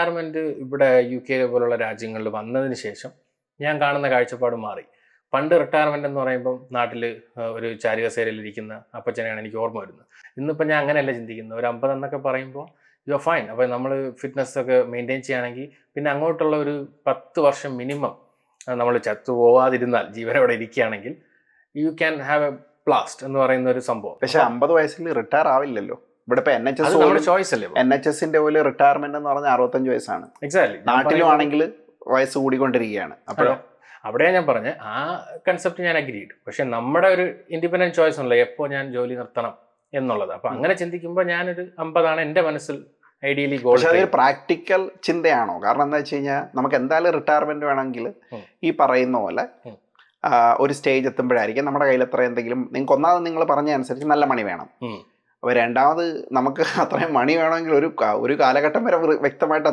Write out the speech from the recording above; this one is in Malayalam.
റിട്ടയർമെന്റ് ഇവിടെ UK പോലുള്ള രാജ്യങ്ങളിൽ വന്നതിന് ശേഷം ഞാൻ കാണുന്ന കാഴ്ചപ്പാട് മാറി. പണ്ട് റിട്ടയർമെന്റ് എന്ന് പറയുമ്പോൾ നാട്ടിൽ ഒരു ചാരുകസേരയിൽ ഇരിക്കുന്ന അപ്പച്ചനെയാണ് എനിക്ക് ഓർമ്മ വരുന്നത്. ഇന്നിപ്പോൾ ഞാൻ അങ്ങനെയല്ല ചിന്തിക്കുന്നത്. ഒരു 50 എന്നൊക്കെ പറയുമ്പോൾ യു ആർ ഫൈൻ. അപ്പോൾ നമ്മൾ ഫിറ്റ്നസ് ഒക്കെ മെയിൻറ്റെയിൻ ചെയ്യുകയാണെങ്കിൽ പിന്നെ അങ്ങോട്ടുള്ള ഒരു 10 വർഷം മിനിമം നമ്മൾ ചത്തുപോവാതിരുന്നാൽ ജീവനോടെ ഇരിക്കുകയാണെങ്കിൽ you can have A blast എന്ന് പറയുന്ന ഒരു സംഭവം. പക്ഷെ 50 വയസ്സിൽ റിട്ടയർ ആവില്ലല്ലോ. ഇവിടെ ഇപ്പൊ ചോയ്സ് അല്ലേ? NHSന്റെ പോലെ റിട്ടയർമെന്റ് എന്ന് പറഞ്ഞാൽ 65 വയസ്സാണ്. എക്സാക്ട്ലി. നാട്ടിലും ആണെങ്കിൽ വയസ്സ് കൂടിക്കൊണ്ടിരിക്കുകയാണ്. അപ്പോഴോ അവിടെയാണ് ഞാൻ പറഞ്ഞത്, ആ കൺസെപ്റ്റ് ഞാൻ അഗ്രീഡ്. പക്ഷെ നമ്മുടെ ഒരു ഇൻഡിപെൻഡന്റ് ചോയ്സ് ഉണ്ടല്ലോ എപ്പോൾ ഞാൻ ജോലി നിർത്തണം എന്നുള്ളത്. അപ്പൊ അങ്ങനെ ചിന്തിക്കുമ്പോൾ ഞാനൊരു 50 എൻ്റെ മനസ്സിൽ ഐഡിയലി ഗോൾ. പക്ഷെ അതൊരു പ്രാക്ടിക്കൽ ചിന്തയാണോ? കാരണം എന്താ വെച്ച് കഴിഞ്ഞാൽ നമുക്ക് എന്തായാലും റിട്ടയർമെന്റ് വേണമെങ്കിൽ ഈ പറയുന്ന പോലെ ഒരു സ്റ്റേജ് എത്തുമ്പോഴായിരിക്കും നമ്മുടെ കയ്യിൽ എത്ര എന്തെങ്കിലും, നിങ്ങൾക്ക് ഒന്നാമത് നിങ്ങൾ പറഞ്ഞ അനുസരിച്ച് നല്ല മണി വേണം. അപ്പോൾ രണ്ടാമത് നമുക്ക് അത്രയും മണി വേണമെങ്കിൽ ഒരു കാലഘട്ടം വരെ വ്യക്തമായിട്ട്